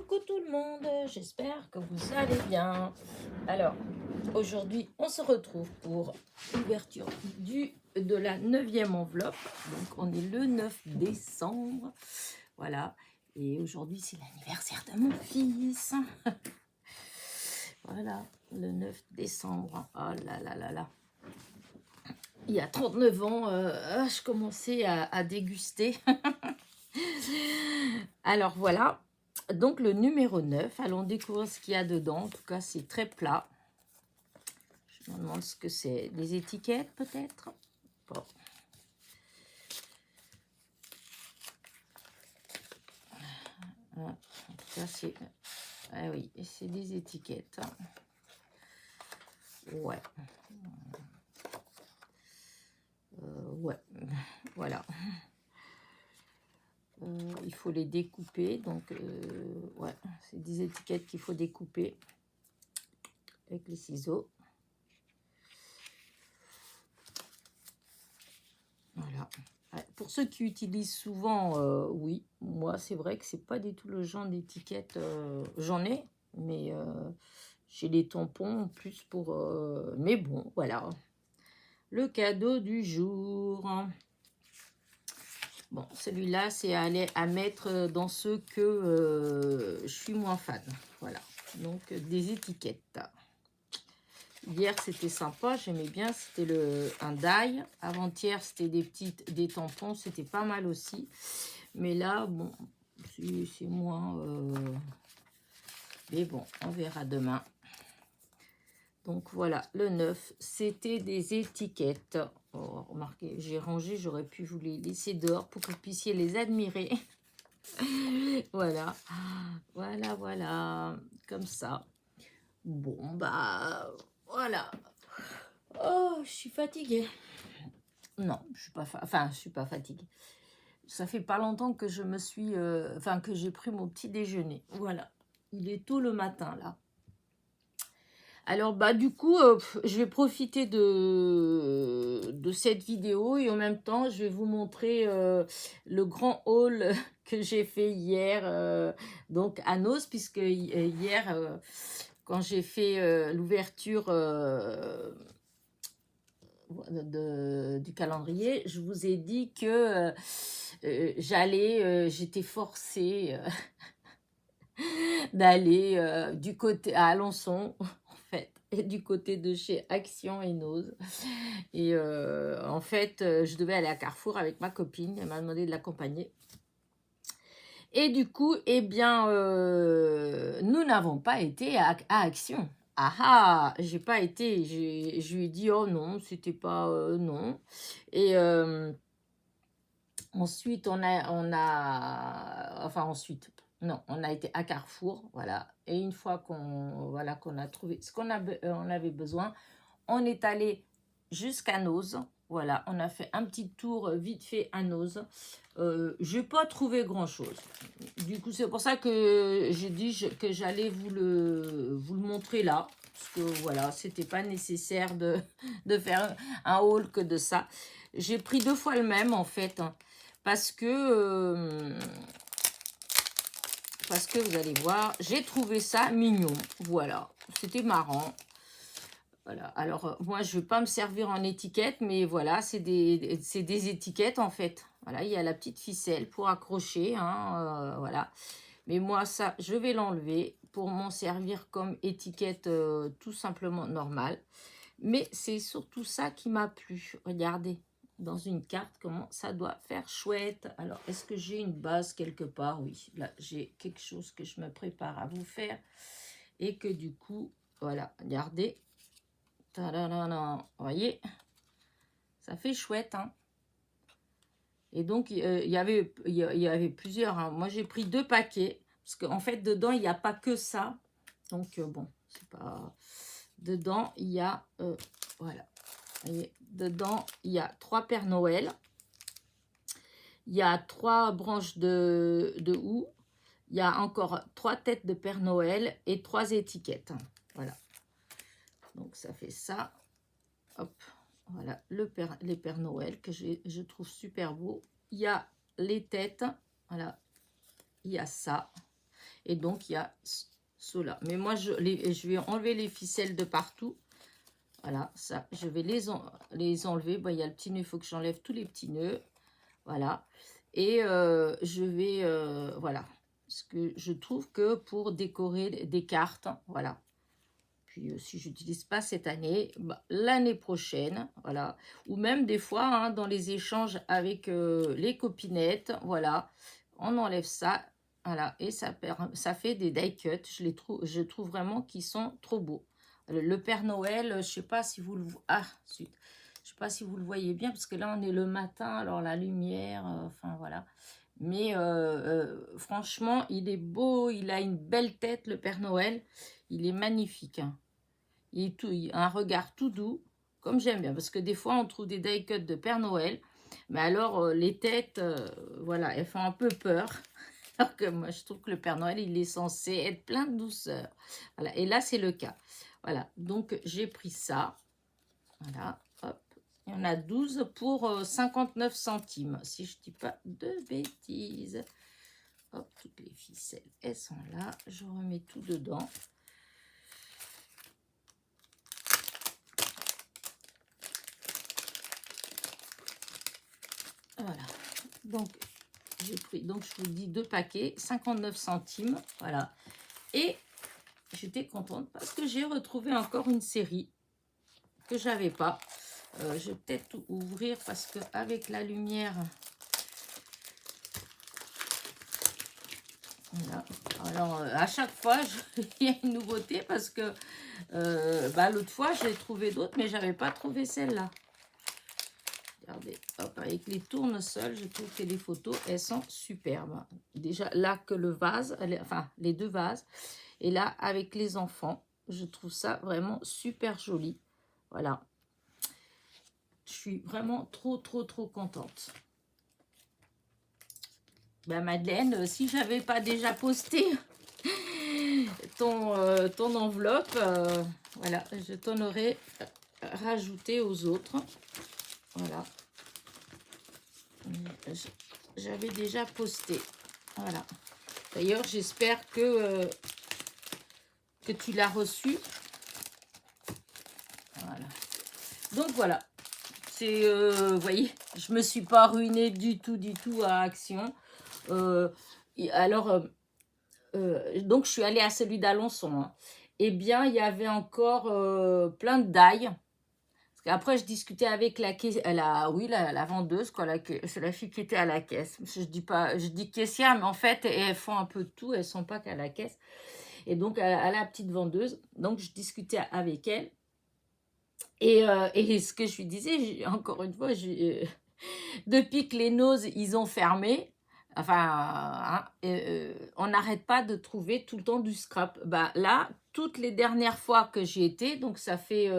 Coucou tout le monde, j'espère que vous allez bien. Alors, aujourd'hui, on se retrouve pour l'ouverture de la 9e enveloppe. Donc, on est le 9 décembre. Voilà. Et aujourd'hui, c'est l'anniversaire de mon fils. Voilà, le 9 décembre. Oh là là là là. Il y a 39 ans, je commençais à déguster. Alors voilà, donc le numéro 9, allons découvrir ce qu'il y a dedans. En tout cas, c'est très plat. Je me demande ce que c'est. Des étiquettes peut-être? Bon. En tout cas, c'est... Ah oui, c'est des étiquettes. Ouais. Ouais, voilà. Il faut les découper, donc ouais, c'est des étiquettes qu'il faut découper avec les ciseaux. Voilà. Pour ceux qui utilisent souvent, oui, moi c'est vrai que c'est pas du tout le genre d'étiquette. J'en ai, mais j'ai les tampons plus pour. Mais bon, voilà. Le cadeau du jour. Bon, celui-là, c'est à mettre dans ceux que je suis moins fan. Voilà. Donc, des étiquettes. Hier, c'était sympa. J'aimais bien. C'était un die. Avant-hier, c'était des tampons. C'était pas mal aussi. Mais là, bon, c'est moins... Mais bon, on verra demain. Donc, voilà, le 9, c'était des étiquettes. Oh, remarquez, j'ai rangé. J'aurais pu vous les laisser dehors pour que vous puissiez les admirer. Voilà. Voilà, voilà. Comme ça. Bon, bah, voilà. Oh, je suis fatiguée. Non, je suis pas je suis pas fatiguée. Ça fait pas longtemps que je me suis que j'ai pris mon petit déjeuner. Voilà. Il est tôt le matin là. Alors bah du coup, je vais profiter de cette vidéo et en même temps, je vais vous montrer le grand haul que j'ai fait hier donc à Noz, puisque hier quand j'ai fait l'ouverture du calendrier, je vous ai dit que j'étais forcée d'aller du côté à Alençon, en fait, et du côté de chez Action et Noz. Et en fait, je devais aller à Carrefour avec ma copine. Elle m'a demandé de l'accompagner. Et du coup, eh bien, nous n'avons pas été à Action. Ah ah, j'ai pas été. Je lui ai dit, oh non, c'était pas non. Et ensuite, ensuite, non, on a été à Carrefour, voilà. Et une fois qu'on a trouvé ce on avait besoin, on est allé jusqu'à Noz. Voilà, on a fait un petit tour vite fait à Noz. Je n'ai pas trouvé grand-chose. Du coup, c'est pour ça que j'ai dit que j'allais vous le montrer là. Parce que voilà, c'était pas nécessaire de faire un haul que de ça. J'ai pris 2 fois le même en fait. Parce que vous allez voir, j'ai trouvé ça mignon. Voilà, c'était marrant. Voilà, alors moi je ne vais pas me servir en étiquette, mais voilà, c'est des étiquettes en fait. Voilà, il y a la petite ficelle pour accrocher, hein, voilà. Mais moi ça, je vais l'enlever pour m'en servir comme étiquette tout simplement normale. Mais c'est surtout ça qui m'a plu. Regardez, dans une carte, comment ça doit faire chouette. Alors, est-ce que j'ai une base quelque part? Oui, là, j'ai quelque chose que je me prépare à vous faire. Et que du coup, voilà, regardez. Tadadada, vous voyez, ça fait chouette, hein. Et donc, il y avait plusieurs. Hein. Moi, j'ai pris 2 paquets. Parce qu'en fait, dedans, il n'y a pas que ça. Donc, bon, c'est pas... Dedans, il y a... voilà. Vous voyez, dedans, il y a 3 Pères Noël. Il y a 3 branches de houx. Il y a encore 3 têtes de Père Noël et 3 étiquettes. Voilà. Donc, ça fait ça. Hop. Voilà, les Pères Noël que je trouve super beau. Il y a les têtes. Voilà. Il y a ça. Et donc, il y a ceux-là. Mais moi, je vais enlever les ficelles de partout. Voilà, ça, je vais les enlever. Bon, il y a le petit nœud, il faut que j'enlève tous les petits nœuds. Voilà. Et je vais, voilà. Parce que je trouve que pour décorer des cartes, voilà. Puis si je n'utilise pas cette année, bah, l'année prochaine, voilà. Ou même des fois, hein, dans les échanges avec les copinettes, voilà. On enlève ça, voilà. Et ça fait des die cuts. Je trouve vraiment qu'ils sont trop beaux. Le Père Noël, je sais pas si vous le zut. Je sais pas si vous le voyez bien, parce que là, on est le matin, alors la lumière, enfin, voilà. Mais franchement, il est beau, il a une belle tête, le Père Noël. Il est magnifique, hein. Il a un regard tout doux, comme j'aime bien, parce que des fois, on trouve des die cuts de Père Noël, mais alors, les têtes, voilà, elles font un peu peur. Alors que moi, je trouve que le Père Noël, il est censé être plein de douceur. Voilà, et là, c'est le cas. Voilà, donc j'ai pris ça. Voilà, hop. Il y en a 12 pour 59 centimes, si je ne dis pas de bêtises. Hop, toutes les ficelles, elles sont là. Je remets tout dedans. Voilà, donc j'ai pris, donc je vous dis 2 paquets, 59 centimes, voilà. Et j'étais contente parce que j'ai retrouvé encore une série que j'avais pas. Je vais peut-être ouvrir parce que avec la lumière, voilà. Alors à chaque fois il y a une nouveauté parce que bah, l'autre fois j'ai trouvé d'autres, mais j'avais pas trouvé celle-là. Regardez, hop, avec les tournesols, je trouve que les photos, elles sont superbes. Déjà, là que le vase, enfin, les deux vases. Et là, avec les enfants, je trouve ça vraiment super joli. Voilà. Je suis vraiment trop contente. Ben, Madeleine, si j'avais pas déjà posté ton enveloppe, voilà, je t'en aurais rajouté aux autres. Voilà. J'avais déjà posté. Voilà. D'ailleurs, j'espère que tu l'as reçu. Voilà. Donc, voilà. C'est, vous voyez, je me suis pas ruinée du tout à Action. Alors, donc, je suis allée à celui d'Alençon. Hein. Eh bien, il y avait encore plein de dailles. Après, je discutais avec la vendeuse, quoi, c'est la fille qui était à la caisse. Je dis caissière, mais en fait, elles font un peu de tout, elles sont pas qu'à la caisse. Et donc, à la petite vendeuse, donc je discutais avec elle. Et ce que je lui disais, encore une fois, depuis que les Nose, ils ont fermé, enfin, hein, on n'arrête pas de trouver tout le temps du scrap. Bah, là, toutes les dernières fois que j'y étais, donc ça fait...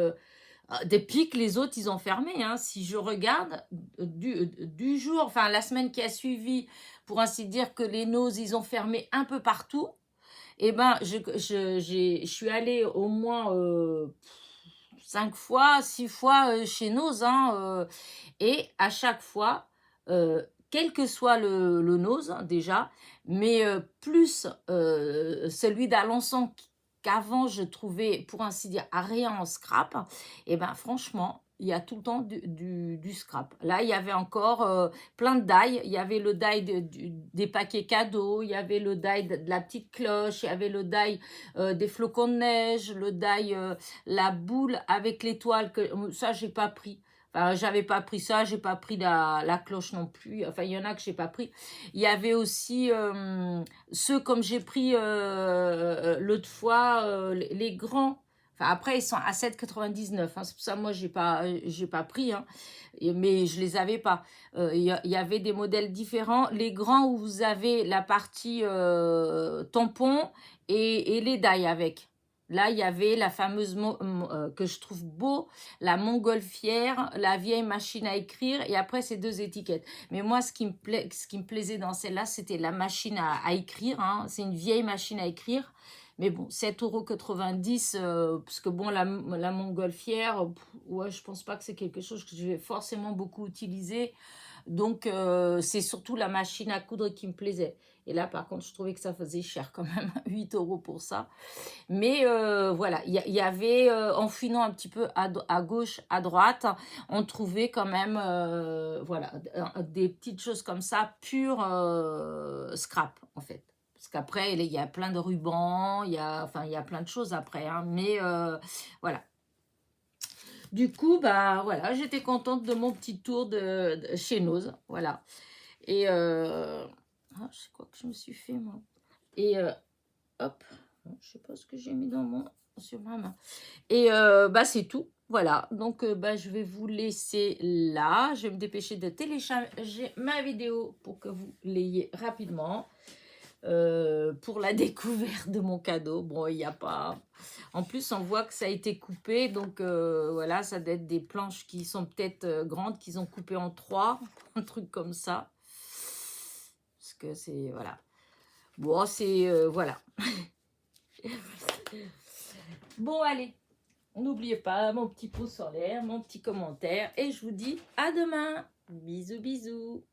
depuis que les autres, ils ont fermé. Hein. Si je regarde, du jour, enfin la semaine qui a suivi, pour ainsi dire que les Nose, ils ont fermé un peu partout, et ben, je suis allée au moins 5 fois, 6 fois chez Nose. Hein, et à chaque fois, quel que soit le Nose, hein, déjà, mais plus celui d'Alençon qu'avant je trouvais, pour ainsi dire, à rien en scrap, et ben franchement, il y a tout le temps du scrap. Là, il y avait encore plein de die. Il y avait le die des paquets cadeaux, il y avait le die de la petite cloche, il y avait le die des flocons de neige, le die, la boule avec l'étoile, ça, j'ai pas pris. Enfin, j'avais pas pris ça, j'ai pas pris la cloche non plus. Enfin, il y en a que j'ai pas pris. Il y avait aussi ceux comme j'ai pris l'autre fois, les grands. Enfin, après, ils sont à 7,99. Hein. C'est pour ça, moi, j'ai pas pris. Hein. Mais je les avais pas. Y avait des modèles différents. Les grands où vous avez la partie tampon et les dailles avec. Là, il y avait la fameuse, que je trouve beau, la montgolfière, la vieille machine à écrire, et après, ces deux étiquettes. Mais moi, ce qui me plaisait dans celle-là, c'était la machine à écrire. Hein. C'est une vieille machine à écrire. Mais bon, 7,90 €, parce que bon, la montgolfière, ouais, je pense pas que c'est quelque chose que je vais forcément beaucoup utiliser. Donc, c'est surtout la machine à coudre qui me plaisait. Et là, par contre, je trouvais que ça faisait cher quand même, 8 € pour ça. Mais voilà, il y avait, en fouinant un petit peu à gauche, à droite, on trouvait quand même, voilà, des petites choses comme ça, pure scrap, en fait. Parce qu'après, il y a plein de rubans, enfin, il y a plein de choses après, hein, mais voilà. Du coup, bah voilà, j'étais contente de mon petit tour de chez Nose, voilà. Et je sais quoi que je me suis fait, moi. Et hop, je sais pas ce que j'ai mis sur ma main. Et bah c'est tout. Voilà, donc bah, je vais vous laisser là. Je vais me dépêcher de télécharger ma vidéo pour que vous l'ayez rapidement. Pour la découverte de mon cadeau. Bon, il n'y a pas... En plus, on voit que ça a été coupé. Donc, voilà, ça doit être des planches qui sont peut-être grandes, qu'ils ont coupées en 3. Un truc comme ça. Parce que c'est... Voilà. Bon, c'est... voilà. Bon, allez. N'oubliez pas mon petit pouce en l'air, mon petit commentaire. Et je vous dis à demain. Bisous, bisous.